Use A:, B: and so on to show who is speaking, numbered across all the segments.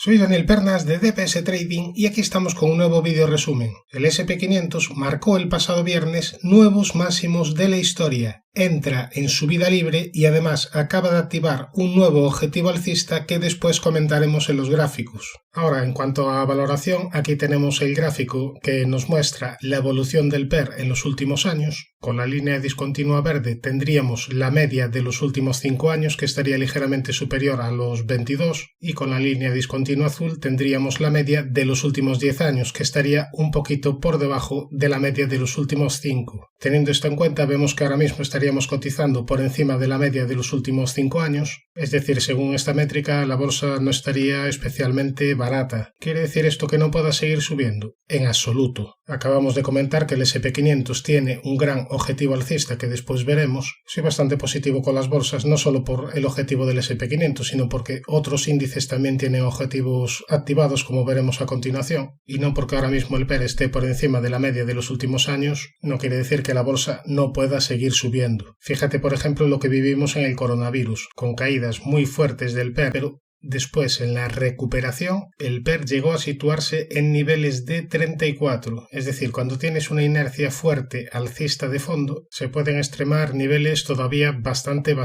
A: Soy Daniel Pernas de DPS Trading y aquí estamos con un nuevo vídeo resumen. El SP500 marcó el pasado viernes nuevos máximos de la historia, entra en subida libre y además acaba de activar un nuevo objetivo alcista que después comentaremos en los gráficos. Ahora, en cuanto a valoración, aquí tenemos el gráfico que nos muestra la evolución del PER en los últimos años. Con la línea discontinua verde tendríamos la media de los últimos 5 años que estaría ligeramente superior a los 22 y con la línea discontinua azul tendríamos la media de los últimos 10 años que estaría un poquito por debajo de la media de los últimos 5. Teniendo esto en cuenta, vemos que ahora mismo estaríamos cotizando por encima de la media de los últimos 5 años, es decir, según esta métrica la bolsa no estaría especialmente barata. ¿Quiere decir esto que no pueda seguir subiendo? En absoluto. Acabamos de comentar que el SP500 tiene un gran objetivo alcista que después veremos. Soy bastante positivo con las bolsas, no solo por el objetivo del SP500, sino porque otros índices también tienen objetivos activados, como veremos a continuación, y no porque ahora mismo el PER esté por encima de la media de los últimos años, no quiere decir que la bolsa no pueda seguir subiendo. Fíjate, por ejemplo, lo que vivimos en el coronavirus, con caídas muy fuertes del PER, pero después, en la recuperación, el PER llegó a situarse en niveles de 34, es decir, cuando tienes una inercia fuerte alcista de fondo, se pueden extremar niveles todavía bastante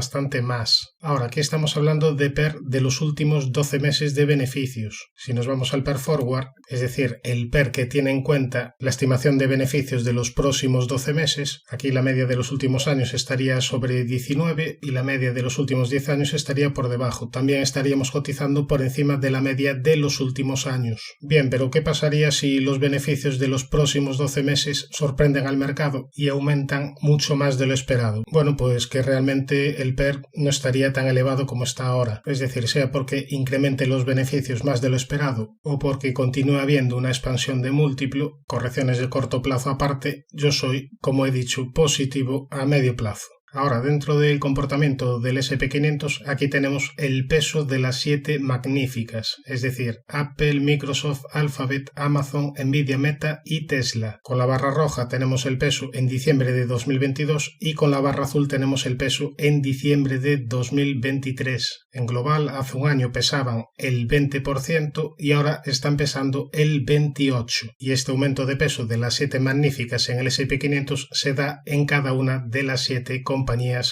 A: más. Ahora, aquí estamos hablando de PER de los últimos 12 meses de beneficios. Si nos vamos al PER Forward, es decir, el PER que tiene en cuenta la estimación de beneficios de los próximos 12 meses, aquí la media de los últimos años estaría sobre 19 y la media de los últimos 10 años estaría por debajo. También estaríamos cotizando por encima de la media de los últimos años. Bien, pero ¿qué pasaría si los beneficios de los próximos 12 meses sorprenden al mercado y aumentan mucho más de lo esperado? Bueno, pues que realmente el PER no estaría tan elevado como está ahora. Es decir, sea porque incremente los beneficios más de lo esperado o porque continúe habiendo una expansión de múltiplo, correcciones de corto plazo aparte, yo soy, como he dicho, positivo a medio plazo. Ahora, dentro del comportamiento del SP500, aquí tenemos el peso de las 7 magníficas, es decir, Apple, Microsoft, Alphabet, Amazon, Nvidia, Meta y Tesla. Con la barra roja tenemos el peso en diciembre de 2022 y con la barra azul tenemos el peso en diciembre de 2023. En global, hace un año pesaban el 20% y ahora están pesando el 28%. Y este aumento de peso de las 7 magníficas en el SP500 se da en cada una de las 7 compañías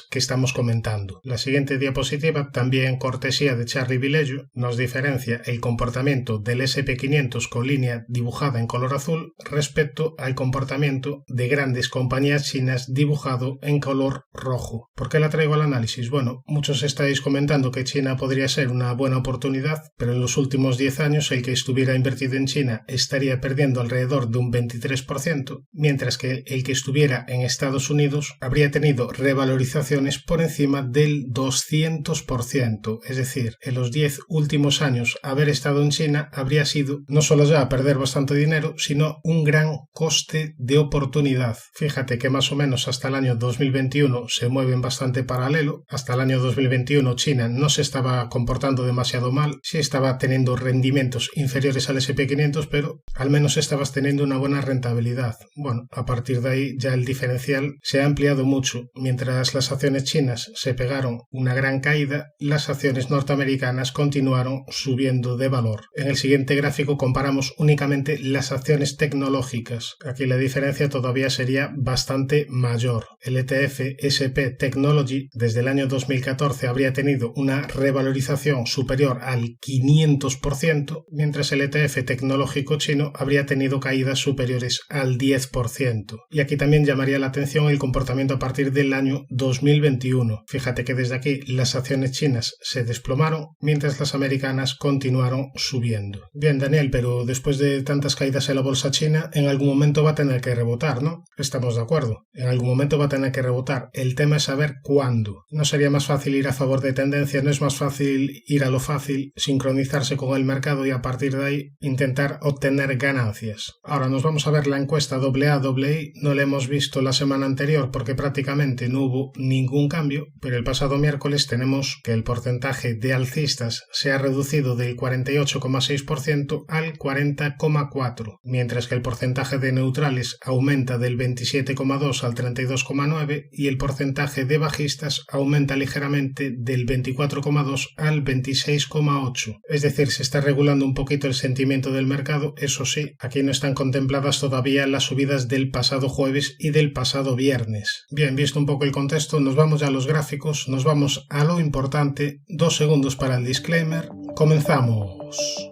A: que estamos comentando. La siguiente diapositiva, también cortesía de Charlie Vilello, nos diferencia el comportamiento del SP500 con línea dibujada en color azul respecto al comportamiento de grandes compañías chinas dibujado en color rojo. ¿Por qué la traigo al análisis? Bueno, muchos estáis comentando que China podría ser una buena oportunidad, pero en los últimos 10 años el que estuviera invertido en China estaría perdiendo alrededor de un 23%, mientras que el que estuviera en Estados Unidos habría tenido valorizaciones por encima del 200%, es decir, en los 10 últimos años haber estado en China habría sido no solo ya perder bastante dinero, sino un gran coste de oportunidad. Fíjate que más o menos hasta el año 2021 se mueven bastante paralelo. Hasta el año 2021 China no se estaba comportando demasiado mal, sí estaba teniendo rendimientos inferiores al SP500, pero al menos estabas teniendo una buena rentabilidad. Bueno, a partir de ahí ya el diferencial se ha ampliado mucho. Mientras las acciones chinas se pegaron una gran caída, las acciones norteamericanas continuaron subiendo de valor. En el siguiente gráfico comparamos únicamente las acciones tecnológicas. Aquí la diferencia todavía sería bastante mayor. El ETF SP Technology desde el año 2014 habría tenido una revalorización superior al 500%, mientras el ETF tecnológico chino habría tenido caídas superiores al 10%. Y aquí también llamaría la atención el comportamiento a partir del año 2021. Fíjate que desde aquí las acciones chinas se desplomaron, mientras las americanas continuaron subiendo. Bien, Daniel, pero después de tantas caídas en la bolsa china, en algún momento va a tener que rebotar, ¿no? Estamos de acuerdo. En algún momento va a tener que rebotar. El tema es saber cuándo. ¿No sería más fácil ir a favor de tendencia? ¿No es más fácil ir a lo fácil, sincronizarse con el mercado y a partir de ahí intentar obtener ganancias? Ahora nos vamos a ver la encuesta AA-II. No la hemos visto la semana anterior porque prácticamente no no hubo ningún cambio, pero el pasado miércoles tenemos que el porcentaje de alcistas se ha reducido del 48,6% al 40,4%, mientras que el porcentaje de neutrales aumenta del 27,2% al 32,9% y el porcentaje de bajistas aumenta ligeramente del 24,2% al 26,8%. Es decir, se está regulando un poquito el sentimiento del mercado. Eso sí, aquí no están contempladas todavía las subidas del pasado jueves y del pasado viernes. Bien, visto un poco el contexto, nos vamos ya a los gráficos, nos vamos a lo importante. 2 segundos para el disclaimer. Comenzamos.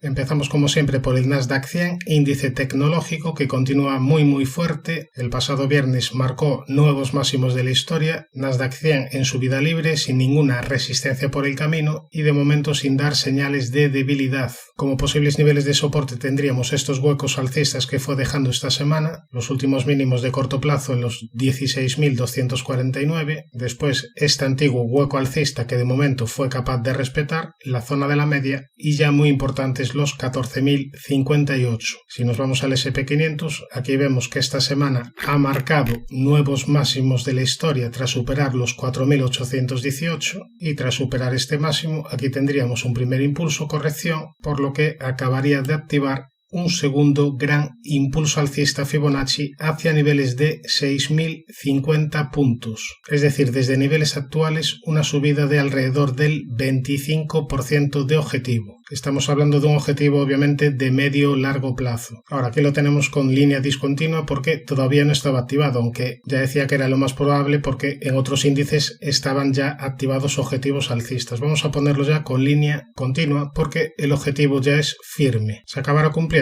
A: Empezamos como siempre por el Nasdaq 100, índice tecnológico que continúa muy fuerte. El pasado viernes marcó nuevos máximos de la historia. Nasdaq 100 en subida libre, sin ninguna resistencia por el camino y de momento sin dar señales de debilidad. Como posibles niveles de soporte tendríamos estos huecos alcistas que fue dejando esta semana, los últimos mínimos de corto plazo en los 16.249, después este antiguo hueco alcista que de momento fue capaz de respetar, la zona de la media y ya muy importantes los 14.058. Si nos vamos al SP500, aquí vemos que esta semana ha marcado nuevos máximos de la historia tras superar los 4.818 y tras superar este máximo aquí tendríamos un primer impulso corrección, por lo que acabaría de activar un segundo gran impulso alcista Fibonacci hacia niveles de 6.050 puntos. Es decir, desde niveles actuales una subida de alrededor del 25% de objetivo. Estamos hablando de un objetivo obviamente de medio-largo plazo. Ahora aquí lo tenemos con línea discontinua porque todavía no estaba activado, aunque ya decía que era lo más probable porque en otros índices estaban ya activados objetivos alcistas. Vamos a ponerlo ya con línea continua porque el objetivo ya es firme. ¿Se acabará cumpliendo?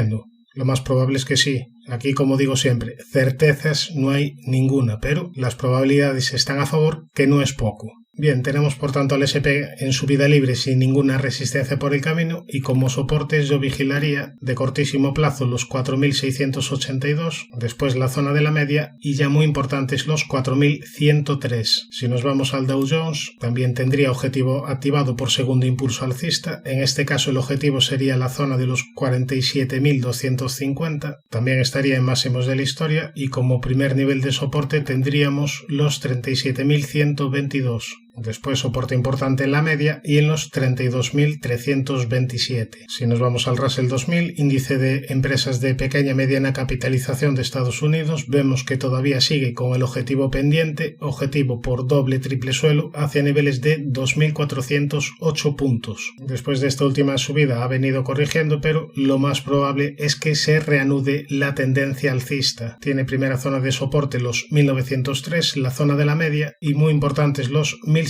A: Lo más probable es que sí. Aquí, como digo siempre, certezas no hay ninguna, pero las probabilidades están a favor, que no es poco. Bien, tenemos por tanto al SP en subida libre sin ninguna resistencia por el camino y como soportes yo vigilaría de cortísimo plazo los 4.682, después la zona de la media y ya muy importantes los 4.103. Si nos vamos al Dow Jones, también tendría objetivo activado por segundo impulso alcista. En este caso el objetivo sería la zona de los 47.250. También estaría en máximos de la historia y como primer nivel de soporte tendríamos los 37.122. Después soporte importante en la media y en los 32.327. Si nos vamos al Russell 2000, índice de empresas de pequeña y mediana capitalización de Estados Unidos, vemos que todavía sigue con el objetivo pendiente, objetivo por doble-triple suelo hacia niveles de 2.408 puntos. Después de esta última subida ha venido corrigiendo, pero lo más probable es que se reanude la tendencia alcista. Tiene primera zona de soporte los 1.903, la zona de la media y muy importantes los 1.644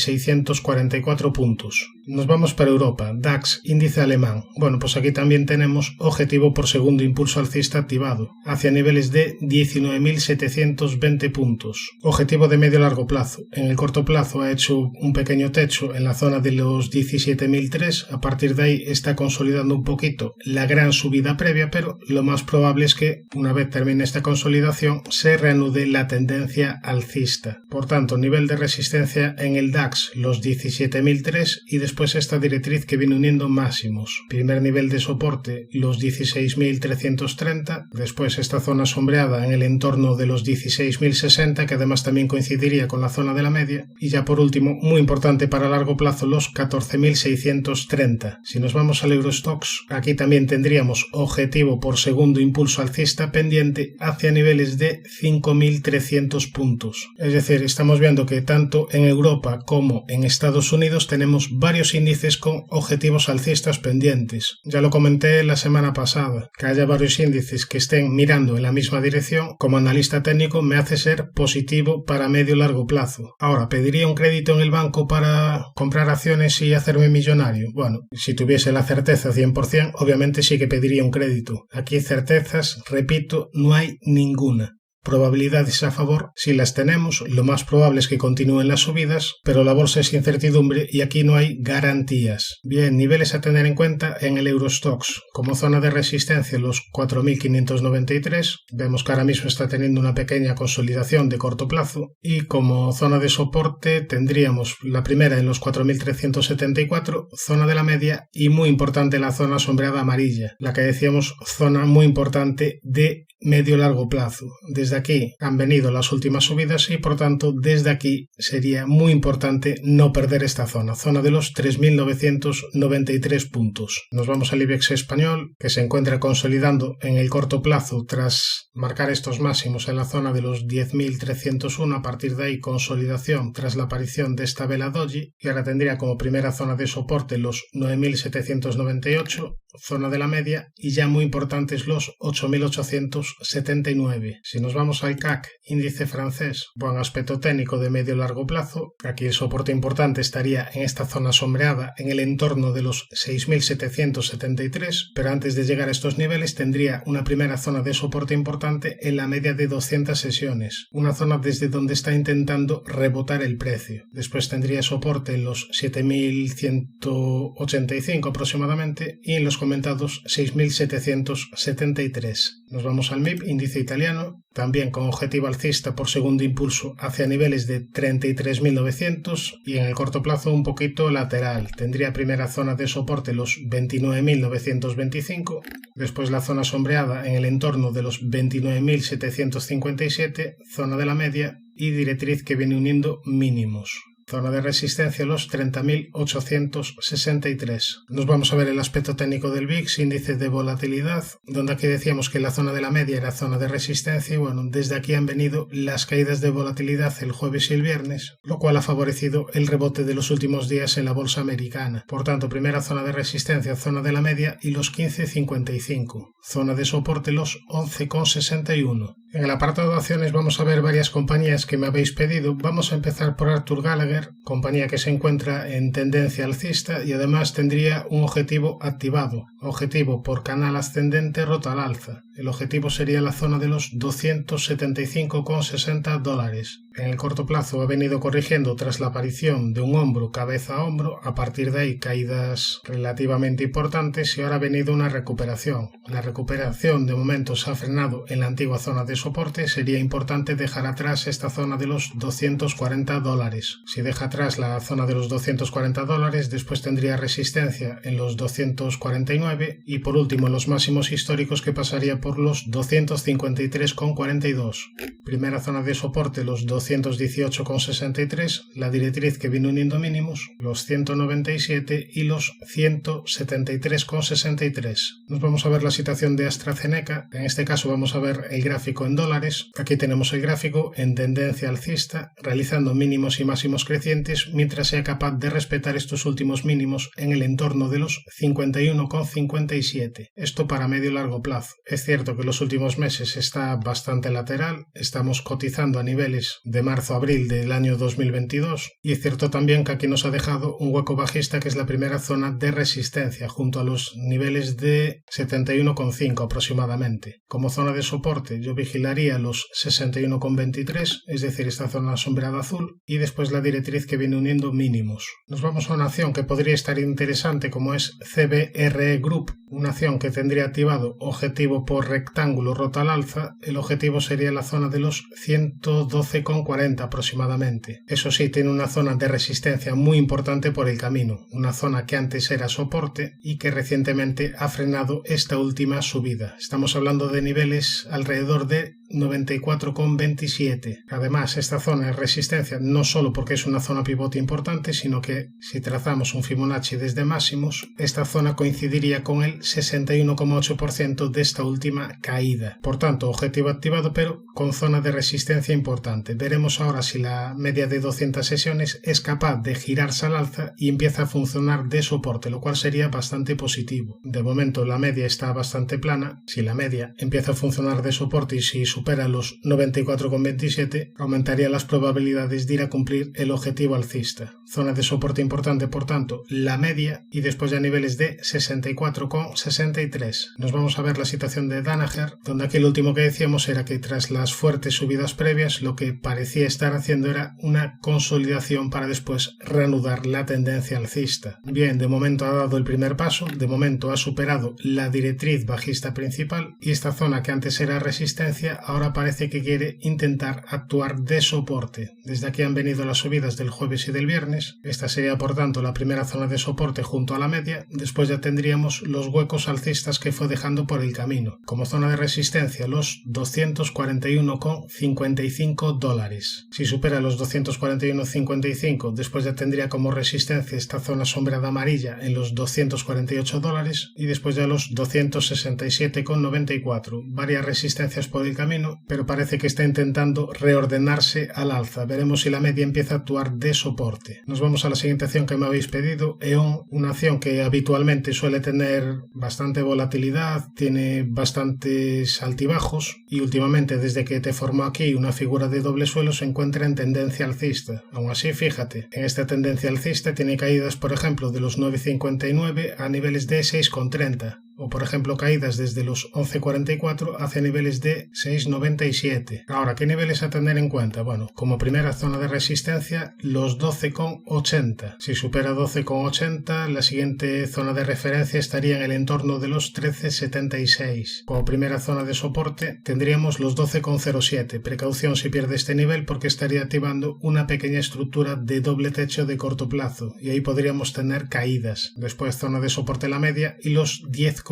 A: puntos. Nos vamos para Europa, DAX, índice alemán. Bueno, pues aquí también tenemos objetivo por segundo impulso alcista activado, hacia niveles de 19.720 puntos. Objetivo de medio-largo plazo. En el corto plazo ha hecho un pequeño techo en la zona de los 17.003, a partir de ahí está consolidando un poquito la gran subida previa, pero lo más probable es que una vez termine esta consolidación se reanude la tendencia alcista. Por tanto, nivel de resistencia en el DAX los 17.003 y después esta directriz que viene uniendo máximos. Primer nivel de soporte los 16.330, después esta zona sombreada en el entorno de los 16.060 que además también coincidiría con la zona de la media y ya por último, muy importante para largo plazo, los 14.630. Si nos vamos al Eurostoxx, aquí también tendríamos objetivo por segundo impulso alcista pendiente hacia niveles de 5.300 puntos. Es decir, estamos viendo que tanto en Europa como en Estados Unidos tenemos varios índices con objetivos alcistas pendientes. Ya lo comenté la semana pasada, que haya varios índices que estén mirando en la misma dirección, como analista técnico me hace ser positivo para medio-largo plazo. Ahora, ¿pediría un crédito en el banco para comprar acciones y hacerme millonario? Bueno, si tuviese la certeza 100%, obviamente sí que pediría un crédito. Aquí certezas, repito, no hay ninguna. Probabilidades a favor, si las tenemos, lo más probable es que continúen las subidas, pero la bolsa es incertidumbre y aquí no hay garantías. Bien, niveles a tener en cuenta en el Eurostoxx. Como zona de resistencia los 4.593, vemos que ahora mismo está teniendo una pequeña consolidación de corto plazo y como zona de soporte tendríamos la primera en los 4.374, zona de la media y muy importante la zona sombreada amarilla, la que decíamos zona muy importante de medio-largo plazo. Desde aquí han venido las últimas subidas y por tanto desde aquí sería muy importante no perder esta zona de los 3.993 puntos. Nos vamos al IBEX español, que se encuentra consolidando en el corto plazo tras marcar estos máximos en la zona de los 10.301. A partir de ahí consolidación tras la aparición de esta vela doji, y ahora tendría como primera zona de soporte los 9.798, zona de la media, y ya muy importantes los 8.879. Si nos vamos al CAC, índice francés, buen aspecto técnico de medio-largo plazo, aquí el soporte importante estaría en esta zona sombreada en el entorno de los 6.773, pero antes de llegar a estos niveles tendría una primera zona de soporte importante en la media de 200 sesiones, una zona desde donde está intentando rebotar el precio. Después tendría soporte en los 7.185 aproximadamente y en los comentados 6.773. Nos vamos al MIB, índice italiano, también con objetivo alcista por segundo impulso hacia niveles de 33.900 y en el corto plazo un poquito lateral. Tendría primera zona de soporte los 29.925, después la zona sombreada en el entorno de los 29.757, zona de la media y directriz que viene uniendo mínimos. Zona de resistencia los 30.863. Nos vamos a ver el aspecto técnico del VIX, índice de volatilidad, donde aquí decíamos que la zona de la media era zona de resistencia y bueno, desde aquí han venido las caídas de volatilidad el jueves y el viernes, lo cual ha favorecido el rebote de los últimos días en la bolsa americana. Por tanto, primera zona de resistencia, zona de la media y los 15.55. Zona de soporte los 11.61. En el apartado de acciones vamos a ver varias compañías que me habéis pedido. Vamos a empezar por Arthur Gallagher, compañía que se encuentra en tendencia alcista y además tendría un objetivo activado, objetivo por canal ascendente rota al alza. El objetivo sería la zona de los $275,60. En el corto plazo ha venido corrigiendo tras la aparición de un hombro cabeza a hombro, a partir de ahí caídas relativamente importantes y ahora ha venido una recuperación. La recuperación de momento se ha frenado en la antigua zona de soporte, sería importante dejar atrás esta zona de los $240. Si deja atrás la zona de los $240, después tendría resistencia en los 249 y por último en los máximos históricos que pasaría por los 253,42. Primera zona de soporte los 218,63, la directriz que viene uniendo mínimos, los 197 y los 173,63. Nos vamos a ver la situación de AstraZeneca, en este caso vamos a ver el gráfico en dólares. Aquí tenemos el gráfico en tendencia alcista, realizando mínimos y máximos crecientes mientras sea capaz de respetar estos últimos mínimos en el entorno de los 51,57. Esto para medio y largo plazo. Es cierto que los últimos meses está bastante lateral, estamos cotizando a niveles de marzo-abril del año 2022 y es cierto también que aquí nos ha dejado un hueco bajista que es la primera zona de resistencia junto a los niveles de 71,5 aproximadamente. Como zona de soporte yo vigilaría los 61,23, es decir, esta zona sombreada azul y después la directriz que viene uniendo mínimos. Nos vamos a una acción que podría estar interesante como es CBRE Group, una acción que tendría activado objetivo por rectángulo rota al alza. El objetivo sería la zona de los 112,40 aproximadamente. Eso sí, tiene una zona de resistencia muy importante por el camino, una zona que antes era soporte y que recientemente ha frenado esta última subida. Estamos hablando de niveles alrededor de 94,27. Además, esta zona es resistencia no solo porque es una zona pivote importante, sino que si trazamos un Fibonacci desde máximos, esta zona coincidiría con el 61,8% de esta última caída. Por tanto, objetivo activado pero con zona de resistencia importante. Veremos ahora si la media de 200 sesiones es capaz de girarse al alza y empieza a funcionar de soporte, lo cual sería bastante positivo. De momento la media está bastante plana. Si la media empieza a funcionar de soporte y si supera los 94,27, aumentaría las probabilidades de ir a cumplir el objetivo alcista. Zona de soporte importante, por tanto, la media y después ya niveles de 64,63. Nos vamos a ver la situación de Danaher, donde aquí lo último que decíamos era que tras las fuertes subidas previas, lo que parecía estar haciendo era una consolidación para después reanudar la tendencia alcista. Bien, de momento ha dado el primer paso, de momento ha superado la directriz bajista principal y esta zona que antes era resistencia ahora parece que quiere intentar actuar de soporte. Desde aquí han venido las subidas del jueves y del viernes posiciones. Esta sería por tanto la primera zona de soporte junto a la media. Después ya tendríamos los huecos alcistas que fue dejando por el camino. Como zona de resistencia los $241,55. Si supera los 241,55, después ya tendría como resistencia esta zona sombreada amarilla en los $248 y después ya los 267,94. Varias resistencias por el camino, pero parece que está intentando reordenarse al alza. Veremos si la media empieza a actuar de soporte. Nos vamos a la siguiente acción que me habéis pedido, E.ON, una acción que habitualmente suele tener bastante volatilidad, tiene bastantes altibajos y últimamente desde que te formó aquí una figura de doble suelo se encuentra en tendencia alcista. Aún así, fíjate, en esta tendencia alcista tiene caídas, por ejemplo, de los 9,59 a niveles de 6,30. O por ejemplo caídas desde los 11,44 hacia niveles de 6,97. Ahora, ¿qué niveles a tener en cuenta? Bueno, como primera zona de resistencia los 12,80. Si supera 12,80, la siguiente zona de referencia estaría en el entorno de los 13,76. Como primera zona de soporte tendríamos los 12,07. Precaución si pierde este nivel porque estaría activando una pequeña estructura de doble techo de corto plazo y ahí podríamos tener caídas. Después zona de soporte la media y los 10,43.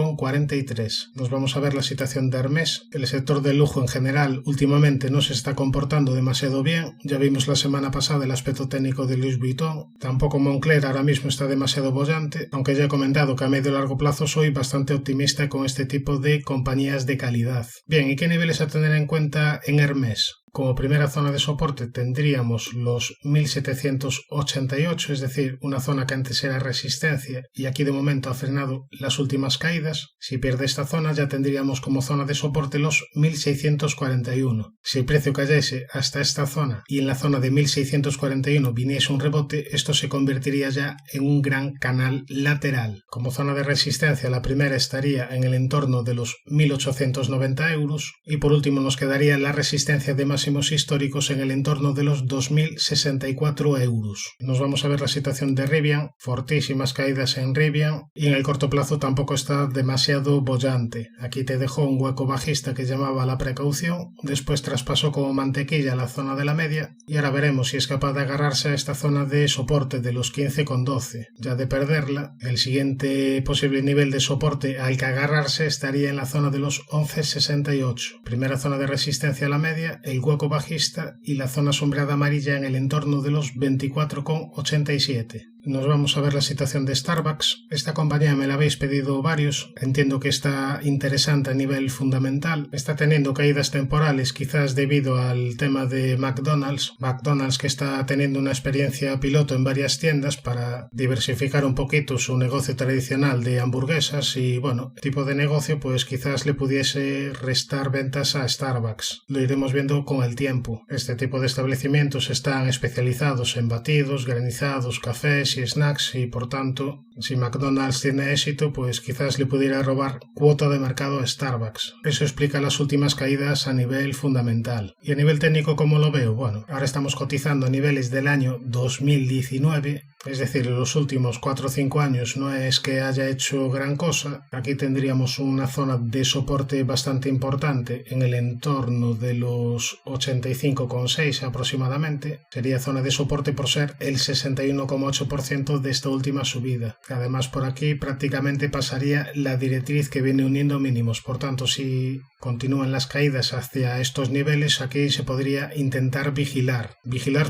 A: Nos vamos a ver la situación de Hermès. El sector del lujo en general últimamente no se está comportando demasiado bien. Ya vimos la semana pasada el aspecto técnico de Louis Vuitton. Tampoco Moncler ahora mismo está demasiado bollante, aunque ya he comentado que a medio y largo plazo soy bastante optimista con este tipo de compañías de calidad. Bien, ¿y qué niveles a tener en cuenta en Hermès? Como primera zona de soporte tendríamos los 1788, es decir, una zona que antes era resistencia y aquí de momento ha frenado las últimas caídas. Si pierde esta zona ya tendríamos como zona de soporte los 1641. Si el precio cayese hasta esta zona y en la zona de 1641 viniese un rebote, esto se convertiría ya en un gran canal lateral. Como zona de resistencia la primera estaría en el entorno de los 1890 euros y por último nos quedaría la resistencia de máximos históricos en el entorno de los 2064 euros. Nos vamos a ver la situación de Rivian, fortísimas caídas en Rivian y en el corto plazo tampoco está demasiado bollante. Aquí te dejó un hueco bajista que llamaba la precaución, después traspasó como mantequilla la zona de la media y ahora veremos si es capaz de agarrarse a esta zona de soporte de los 15,12. Ya de perderla, el siguiente posible nivel de soporte al que agarrarse estaría en la zona de los 11,68. Primera zona de resistencia a la media, el hueco bajista y la zona sombreada amarilla en el entorno de los 24,87. Nos vamos a ver la situación de Starbucks. Esta compañía me la habéis pedido varios. Entiendo que está interesante a nivel fundamental. Está teniendo caídas temporales, quizás debido al tema de McDonald's. McDonald's que está teniendo una experiencia piloto en varias tiendas para diversificar un poquito su negocio tradicional de hamburguesas y, bueno, tipo de negocio, pues quizás le pudiese restar ventas a Starbucks. Lo iremos viendo con el tiempo. Este tipo de establecimientos están especializados en batidos, granizados, cafés y snacks y por tanto si McDonald's tiene éxito pues quizás le pudiera robar cuota de mercado a Starbucks. Eso explica las últimas caídas a nivel fundamental. Y a nivel técnico, ¿cómo lo veo? Bueno, ahora estamos cotizando a niveles del año 2019, es decir, en los últimos 4 o 5 años no es que haya hecho gran cosa. Aquí tendríamos una zona de soporte bastante importante en el entorno de los 85,6 aproximadamente. Sería zona de soporte por ser el 61,8% de esta última subida. Además, por aquí prácticamente pasaría la directriz que viene uniendo mínimos. Por tanto, si continúan las caídas hacia estos niveles, aquí se podría intentar vigilar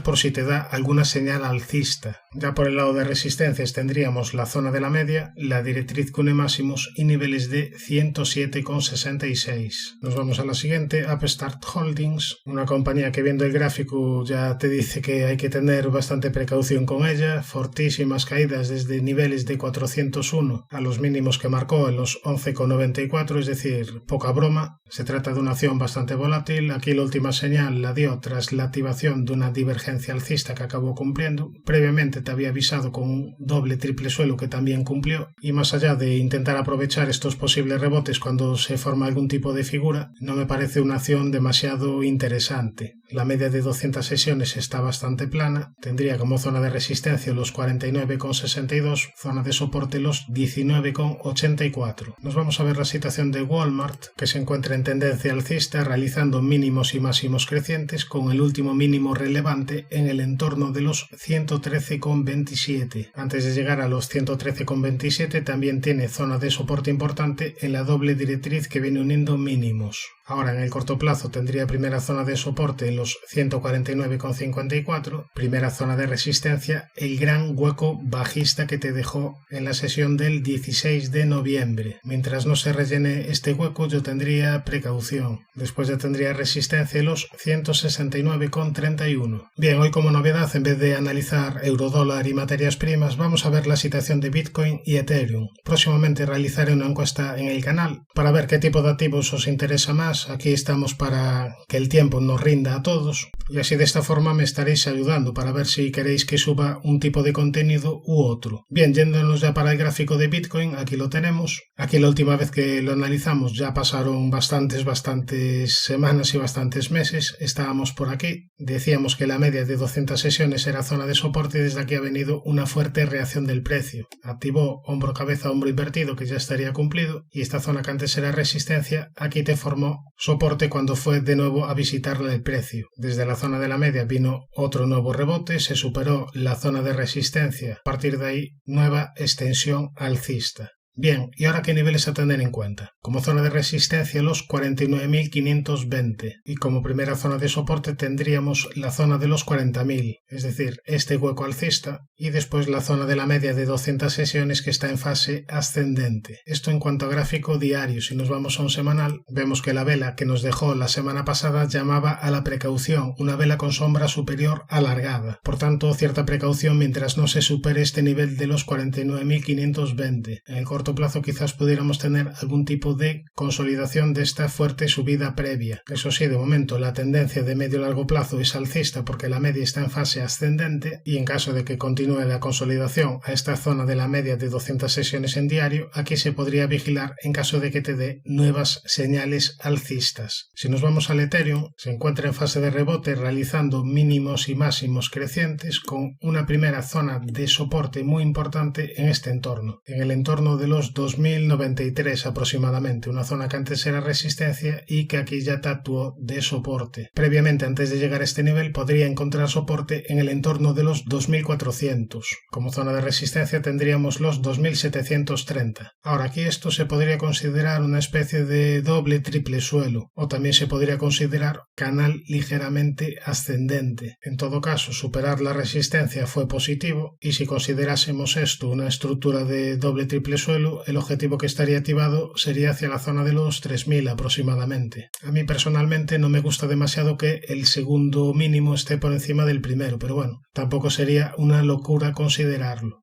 A: por si te da alguna señal alcista. Ya por el lado de resistencias tendríamos la zona de la media, la directriz que une máximos y niveles de 107,66. Nos vamos a la siguiente, Upstart Holdings, una compañía que viendo el gráfico ya te dice que hay que tener bastante precaución con ella. Fortísimas caídas desde niveles de 401 a los mínimos que marcó en los 11,94, es decir, poca broma. Se trata de una acción bastante volátil. Aquí la última señal la dio tras la activación de una divergencia alcista que acabó cumpliendo. Previamente te había avisado con un doble triple suelo que también cumplió, y más allá de intentar aprovechar estos posibles rebotes cuando se forma algún tipo de figura, no me parece una acción demasiado interesante. La media de 200 sesiones está bastante plana, tendría como zona de resistencia los 49,62, zona de soporte los 19,84. Nos vamos a ver la situación de Walmart, que se encuentra encuentra en tendencia alcista realizando mínimos y máximos crecientes con el último mínimo relevante en el entorno de los 113,27. Antes de llegar a los 113,27 también tiene zona de soporte importante en la doble directriz que viene uniendo mínimos. Ahora en el corto plazo tendría primera zona de soporte en los 149,54, primera zona de resistencia, el gran hueco bajista que te dejó en la sesión del 16 de noviembre. Mientras no se rellene este hueco yo tendría precaución. Después ya tendría resistencia en los 169,31. Bien, hoy como novedad, en vez de analizar eurodólar y materias primas, vamos a ver la situación de Bitcoin y Ethereum. Próximamente realizaré una encuesta en el canal para ver qué tipo de activos os interesa más. Aquí estamos para que el tiempo nos rinda a todos y así de esta forma me estaréis ayudando para ver si queréis que suba un tipo de contenido u otro. Bien, yéndonos ya para el gráfico de Bitcoin, aquí lo tenemos. Aquí la última vez que lo analizamos ya pasaron bastantes semanas y bastantes meses. Estábamos por aquí, decíamos que la media de 200 sesiones era zona de soporte y desde aquí ha venido una fuerte reacción del precio. Activó hombro cabeza hombro invertido que ya estaría cumplido y esta zona que antes era resistencia aquí te formó soporte cuando fue de nuevo a visitarle el precio. Desde la zona de la media vino otro nuevo rebote, se superó la zona de resistencia, a partir de ahí nueva extensión alcista. Bien, ¿y ahora qué niveles a tener en cuenta? Como zona de resistencia los 49.520 y como primera zona de soporte tendríamos la zona de los 40.000, es decir, este hueco alcista y después la zona de la media de 200 sesiones que está en fase ascendente. Esto en cuanto a gráfico diario. Si nos vamos a un semanal, vemos que la vela que nos dejó la semana pasada llamaba a la precaución, una vela con sombra superior alargada. Por tanto, cierta precaución mientras no se supere este nivel de los 49.520. En el corto plazo quizás pudiéramos tener algún tipo de consolidación de esta fuerte subida previa. Eso sí, de momento la tendencia de medio largo plazo es alcista porque la media está en fase ascendente y en caso de que continúe la consolidación a esta zona de la media de 200 sesiones en diario, aquí se podría vigilar en caso de que te dé nuevas señales alcistas. Si nos vamos al Ethereum, se encuentra en fase de rebote realizando mínimos y máximos crecientes con una primera zona de soporte muy importante en este entorno, en el entorno de los 2093 aproximadamente, una zona que antes era resistencia y que aquí ya actuó de soporte. Previamente, antes de llegar a este nivel, podría encontrar soporte en el entorno de los 2400. Como zona de resistencia tendríamos los 2730. Ahora aquí esto se podría considerar una especie de doble triple suelo o también se podría considerar canal ligeramente ascendente. En todo caso, superar la resistencia fue positivo y si considerásemos esto una estructura de doble triple suelo, el objetivo que estaría activado sería hacia la zona de los 3000 aproximadamente. A mí personalmente no me gusta demasiado que el segundo mínimo esté por encima del primero, pero bueno, tampoco sería una locura considerarlo.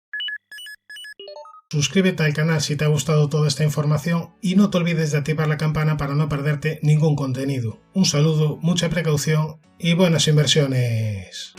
A: Suscríbete al canal si te ha gustado toda esta información y no te olvides de activar la campana para no perderte ningún contenido. Un saludo, mucha precaución y buenas inversiones.